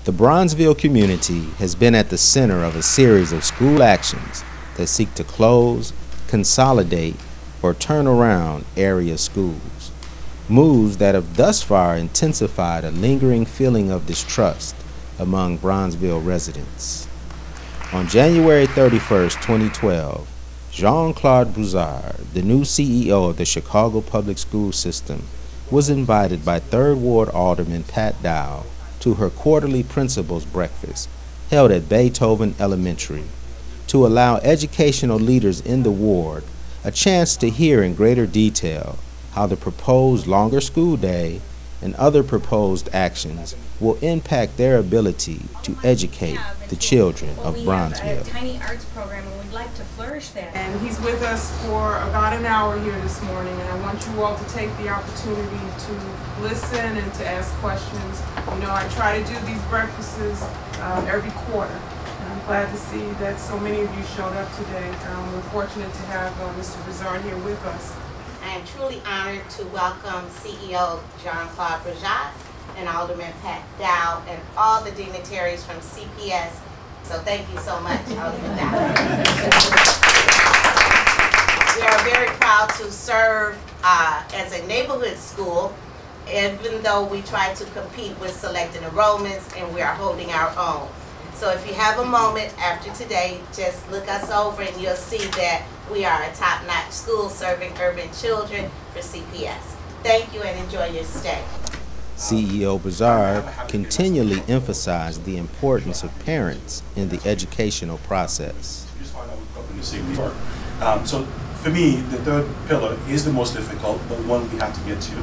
The Bronzeville community has been at the center of a series of school actions that seek to close, consolidate, or turn around area schools. Moves that have thus far intensified a lingering feeling of distrust among Bronzeville residents. On January 31st, 2012, Jean-Claude Brizard, the new CEO of the Chicago public school system, was invited by 3rd Ward Alderman Pat Dowell to her quarterly principal's breakfast held at Beethoven Elementary to allow educational leaders in the ward a chance to hear in greater detail how the proposed longer school day and other proposed actions will impact their ability to educate the children of Bronzeville. We have a tiny arts program and we'd like to flourish that. And he's with us for about an hour here this morning, and I want you all to take the opportunity to listen and to ask questions. You know, I try to do these breakfasts every quarter, and I'm glad to see that so many of you showed up today. We're fortunate to have Mr. Brizard here with us. I am truly honored to welcome CEO Jean-Claude Brizard and Alderman Pat Dowell and all the dignitaries from CPS. So thank you so much, Alderman Dowell. We are very proud to serve as a neighborhood school, even though we try to compete with selected enrollments and we are holding our own. So if you have a moment after today, just look us over and you'll see that we are a top-notch school serving urban children for CPS. Thank you and enjoy your stay. CEO Brizard continually emphasized the importance of parents in the educational process. So for me, the third pillar is the most difficult, but one we have to get to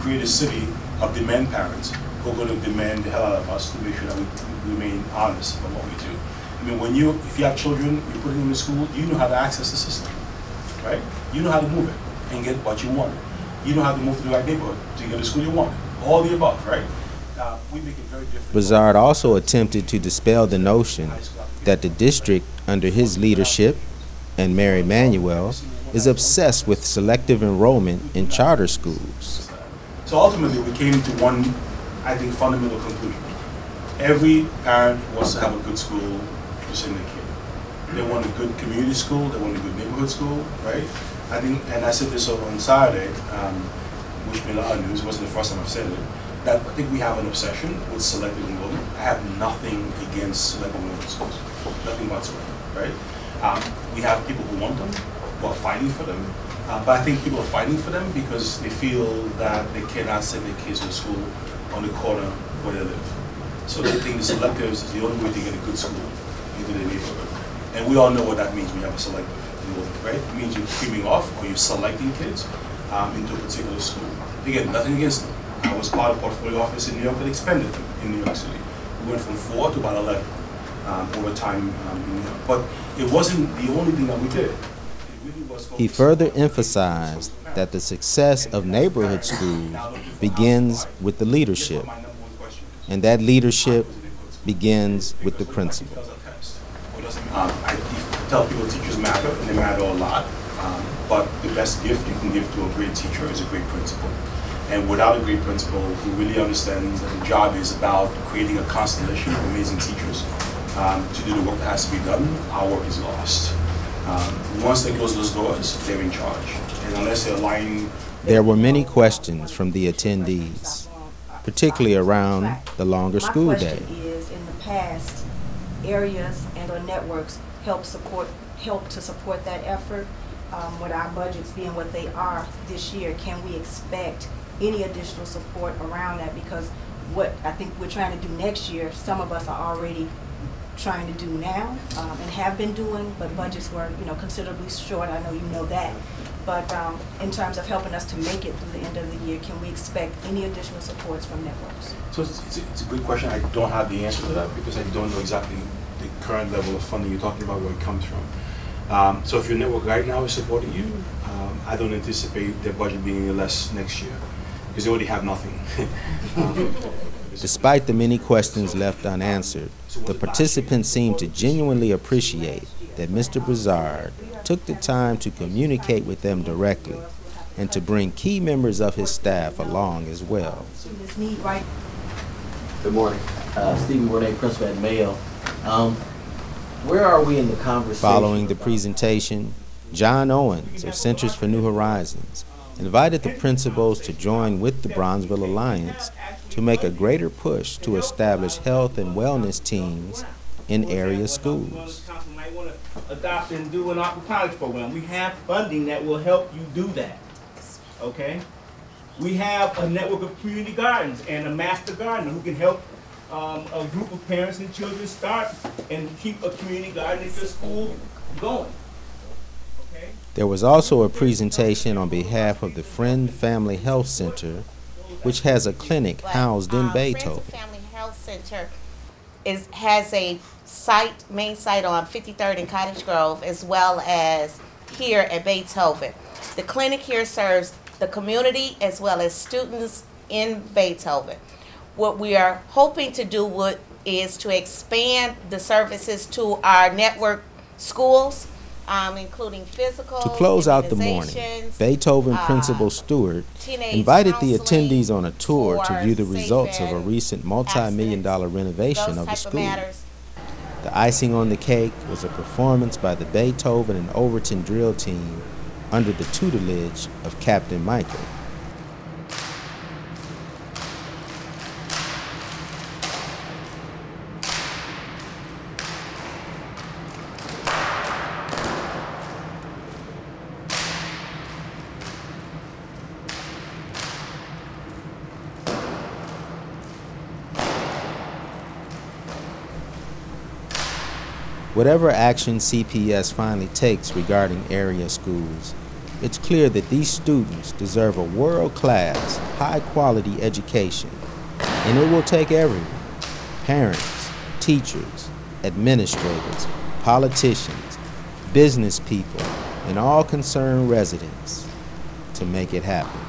create a city of demand parents who are going to demand the hell out of us to make sure that we remain honest about what we do. I mean, if you have children, you put them in the school, you know how to access the system, right? You know how to move it and get what you want. You know how to move to the right neighborhood to get the school you want. All the above, right? We make it very different. Brizard also attempted to dispel the notion that the district under his leadership and Mayor Emanuel is obsessed with selective enrollment in charter schools. So ultimately we came to one, I think, fundamental conclusion. Every parent wants to have a good school to send their kid. They want a good community school, they want a good neighborhood school, right? I think, and I said this on Saturday, which made a lot of news, it wasn't the first time I've said it, that I think we have an obsession with selective enrollment. I have nothing against selective enrollment schools, nothing whatsoever, right? We have people who want them, who are fighting for them, but I think people are fighting for them because they feel that they cannot send their kids to school on the corner where they live. So they think the selectives is the only way to get a good school into their neighborhood. And we all know what that means when you have a selective enrollment, right? It means you're creaming off or you're selecting kids into a particular school. Again, nothing against them. I was part of the portfolio office in New York that expanded them in New York City. We went from 4 to about 11 over time in New York. But it wasn't the only thing that we did. He further emphasized that the success of neighborhood schools begins with the leadership, and that leadership begins with the principal. I tell people teachers matter, and they matter a lot, but the best gift you can give to a great teacher is a great principal. And without a great principal who really understands that the job is about creating a constellation of amazing teachers to do the work that has to be done, our work is lost. Once they close those doors, they're in charge. And unless they're lying... There were many questions from the attendees, particularly around the longer school day. My question is, in the past, areas and or networks help to support that effort. With our budgets being what they are this year, can we expect any additional support around that? Because what I think we're trying to do next year, some of us are already trying to do now and have been doing, but budgets were, considerably short. I know you know that. But in terms of helping us to make it through the end of the year, can we expect any additional supports from networks? So it's a good question. I don't have the answer to that because I don't know exactly the current level of funding you're talking about, where it comes from. So if your network right now is supporting you, I don't anticipate their budget being any less next year because they already have nothing. Despite the many questions left unanswered, the participants seemed to genuinely appreciate that Mr. Brizard took the time to communicate with them directly and to bring key members of his staff along as well. Good morning. Stephen Bourdais, principal at Mayo. Where are we in the conversation? Following the presentation, John Owens of Centers for New Horizons invited the principals to join with the Bronzeville Alliance to make a greater push to establish health and wellness teams in area schools. Council might want to adopt and do an aquaponics program. We have funding that will help you do that. Okay? We have a network of community gardens and a master gardener who can help a group of parents and children start and keep a community garden at your school going. Okay? There was also a presentation on behalf of the Friend Family Health Center, which has a clinic housed in Beethoven. Friends Family Health Center has a main site on 53rd and Cottage Grove, as well as here at Beethoven. The clinic here serves the community as well as students in Beethoven. What we are hoping to do is to expand the services to our network schools, including physical. To close out the morning, Beethoven Principal Stewart invited the attendees on a tour to view the results of a recent multi-million-dollar renovation of the school. The icing on the cake was a performance by the Beethoven and Overton drill team under the tutelage of Captain Michael. Whatever action CPS finally takes regarding area schools, it's clear that these students deserve a world-class, high-quality education, and it will take everyone, parents, teachers, administrators, politicians, business people, and all concerned residents to make it happen.